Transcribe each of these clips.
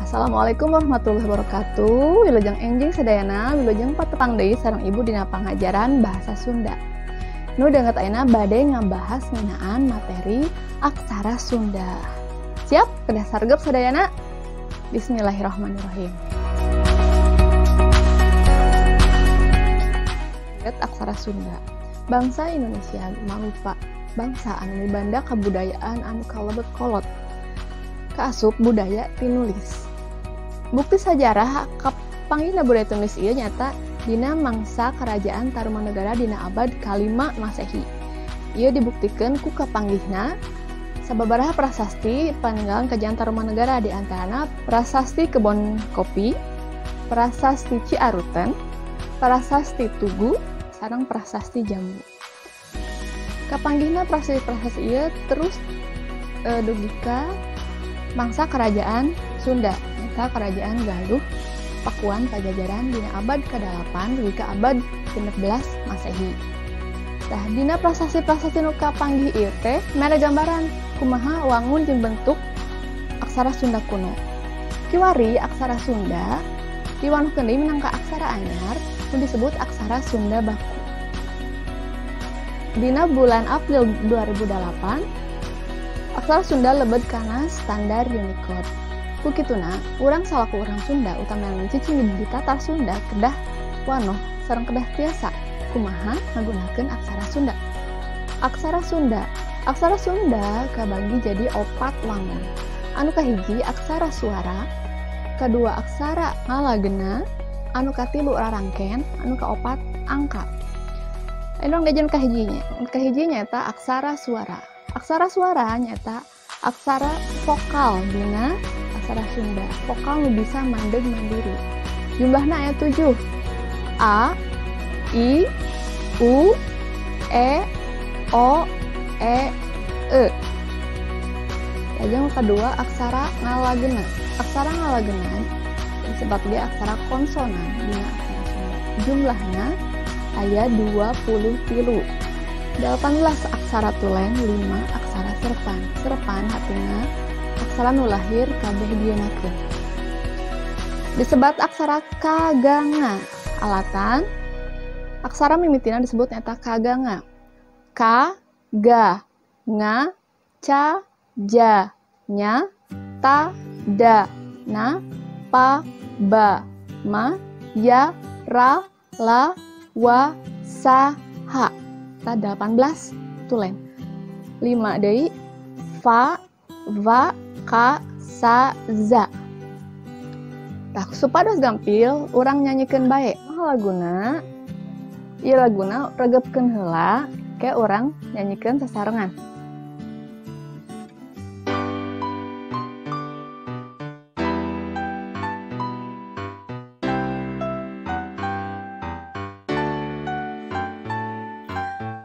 Assalamualaikum warahmatullahi wabarakatuh. Wilujeng enjing sadayana, wilujeng patepang deui sareng ibu dina pangajaran bahasa Sunda. Nu deungeut ayeuna bade ngabahas ngeunaan materi aksara Sunda. Siap? Kedah sargep sadayana? Bismillahirrahmanirrahim. Aksara Sunda. Bangsa Indonesia mangrupa bangsa anu mibanda kabudayaan anu kalebet kolot. Kaasup budaya tinulis. Bukti sajarah kapanggihna budaya tulis ieu nyata dina mangsa kerajaan Tarumanegara dina abad ka-5 Masehi. Ieu dibuktikeun ku kapanggihna sababaraha prasasti paninggalan kerajaan Tarumanegara, di antarana Prasasti Kebon Kopi, Prasasti Ciaruten, Prasasti Tugu, sareng Prasasti Jambu. Kapanggihna prasasti ieu terus dugi ka mangsa kerajaan Sunda, nyata kerajaan Galuh Pakuan Pajajaran dina abad ke-8 dugi ka abad ke-16 Masehi. Tah dina prasasti-prasasti nu kapanggih ieu teh mere gambaran kumaha wangun jeung bentuk aksara Sunda kuno. Kiwari aksara Sunda diwanguhkeun deui minangka aksara anyar nu disebut aksara Sunda baku. Dina bulan April 2008 aksara Sunda lebet kana standar Unicode. Kukituna, urang salaku urang Sunda utamana cicing di tatar Sunda kedah wanoh sareng kedah tiasa kumaha ngagunakeun aksara Sunda. Aksara Sunda kabagi jadi 4 wangun. Anu kahiji aksara suara, kadua aksara ngalageuna, anu katilu rarangken, anu kaopat angka. Anu ngajeun kahijinya. Kahijinya eta aksara suara. Aksara suara nyata aksara vokal dina aksara Sunda. Vokal nu bisa mandeg mandiri. Jumlahna aya 7. A, I, U, E, O, E, E. Lajeng kedua aksara ngalageuna. Aksara ngalageuna disebut dia aksara konsonan dina aksara Sunda. Jumlahna aya 23. 18 aksara tulen, 5 aksara serpan. Serpan hatina aksara nu lahir kabeh dieunakeun. Disebat aksara kaganga. Alatan aksara mimitina disebut nyata kaganga. Ka, ga, nga, ca, ja, nya, ta, da, na, pa, ba, ma, ya, ra, la, wa, sa, ha. 18 tulen. 5 deui fa, va, ka, sa, za. Tah supados gampil urang nyanyikeun bae. Laguna ieu laguna regepkeun heula ke urang nyanyikeun sasarengan.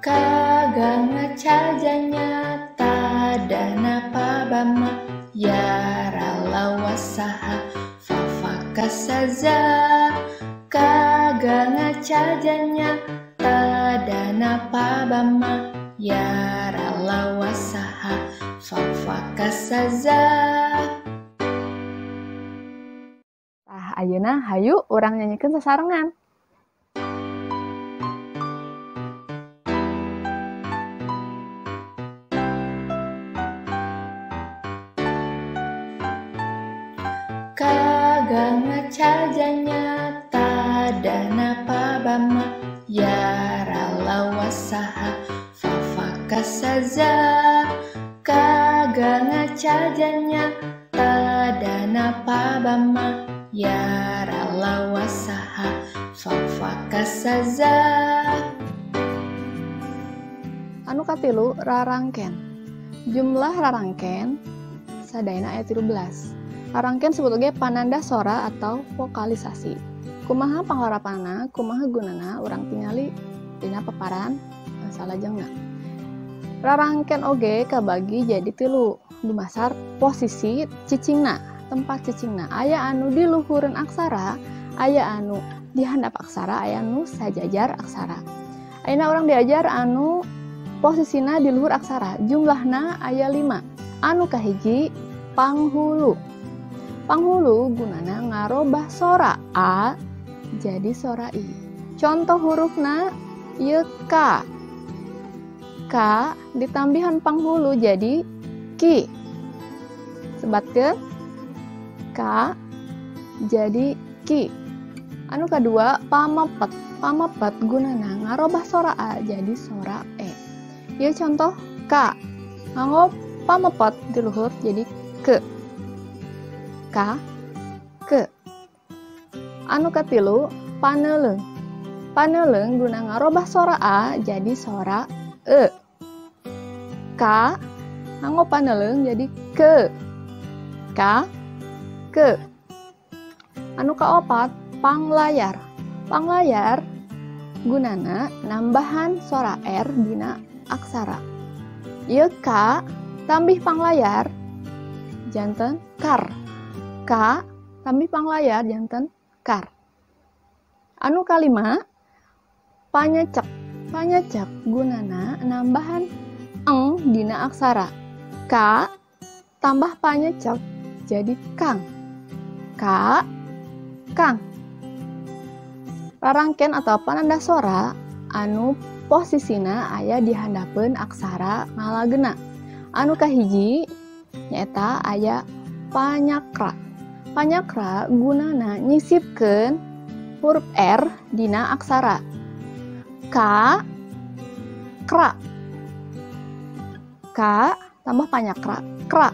Kaganga cajanya tadana pabama yarala wasaha fafakasaza. Kaganga cajanya tadana pabama yarala wasaha fafakasaza. Tah ayeuna hayu urang nyanyikeun sasarengan. Kaganga cajanya tadana pabama yarala wasaha fafakasaza. Kaganga cajanya tadana pabama yarala wasaha fafakasaza. Anu katilu rarangken. Jumlah rarangken sadayana aya 13. Rarangken sebutna pananda sora atau vokalisasi. Kumaha pangharapanna, kumaha gunana urang tingali dina paparan salajengna. Rarangken oge kabagi jadi 3. Dumasar posisi cicingna, tempat cicingna. Aya anu di luhureun aksara, aya anu di handap aksara, aya anu sajajar aksara. Ayeuna urang diajar anu posisina di luhur aksara. Jumlahna aya 5. Anu kahiji panghulu. Panghulu gunana ngarobah sora A jadi sora I. Contoh hurufna ieu K. K ditambihan panghulu jadi Ki. Sebatkeun K jadi Ki. Anu kadua pamepet. Pamepet gunana ngarobah sora A jadi sora E. Ieu contoh K. Nganggo pamepet di luhur jadi ke. K, ke. Anu katilu paneuleung. Paneuleung guna ngarobah sora A jadi sora E. K nganggo paneuleung jadi ke. K, ke. Anu kaopat panglayar. Panglayar gunana nambahan sora R dina aksara. Ieu K tambih panglayar janten kar. K tambih panglayar janten kar. Anu kalima panyecek. Panyecek gunana nambahan eng dina aksara. K tambah panyecek jadi kang. K, kang. Rarangken atau pananda sora anu posisina aya di handapeun aksara ngalageuna. Anu kahiji nyaeta aya panyakra. Panyakra gunana nyisipkeun huruf R dina aksara. K, kra. K tambah panyakra, kra.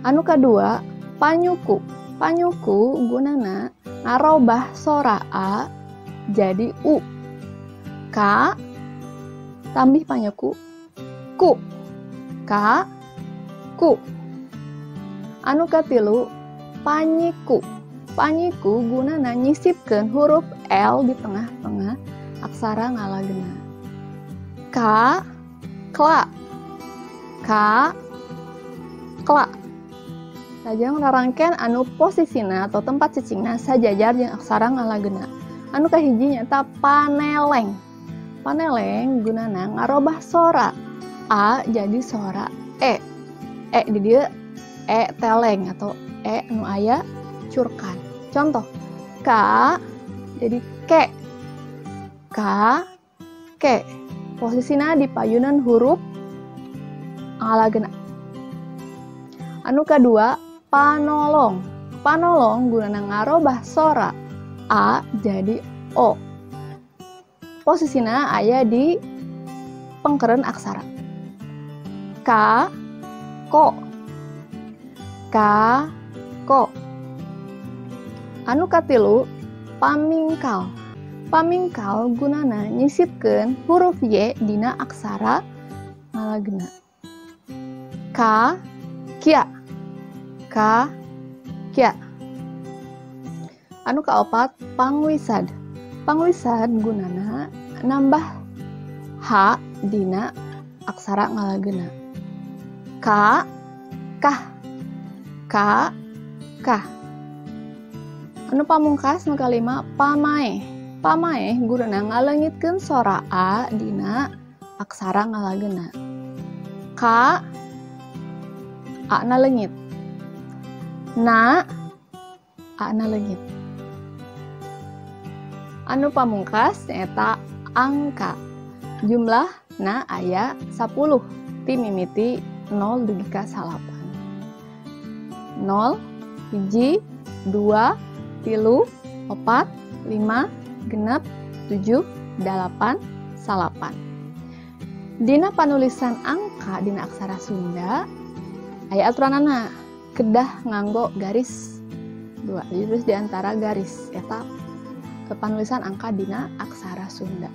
Anu kadua panyuku. Panyuku gunana ngarobah sora A jadi U. K tambih panyuku ku. K, ku. Anu katilu panyiku. Panyiku gunana nyisipkeun huruf L di tengah-tengah aksara ngalageuna. K, kla. K, kla. Lajeng rarangken anu posisina atau tempat cicingna sajajar jeung aksara ngalageuna. Anu kahiji nyaeta paneleng. Paneleng gunana ngarobah sora A jadi sora E. E di dieu E teleng atau E anu aya curkan. Contoh K jadi ke. K, ke. Posisina di payunan huruf ngalageuna. Anu kadua panolong. Panolong gunana ngarobah sora A jadi O. Posisina aya di pengkeureun aksara. K, ko. K, ko. Anu katilu pamingkal. Pamingkal gunana nyisipkeun huruf Y dina aksara ngalageuna. K, kia. K, kia. Anu kaopat pangwisad. Pangwisad gunana nambah H dina aksara ngalageuna. K, kah. K, kah. Anu pamungkas nu kalima pamaeh. Pamaeh gunana ngaleungitkeun sora A dina aksara ngalageuna. K, A na leungit. Na, A na leungit. Anu pamungkas nyaeta angka. Jumlahna aya 10 ti mimiti 0 dugi ka 9. 0, 1, 2, 3, 4, 5, 6, 7, 8, 9. Dina panulisan angka dina aksara Sunda aya aturanana kedah nganggo garis 2. Jadi terus diantara garis eta penulisan angka dina aksara Sunda.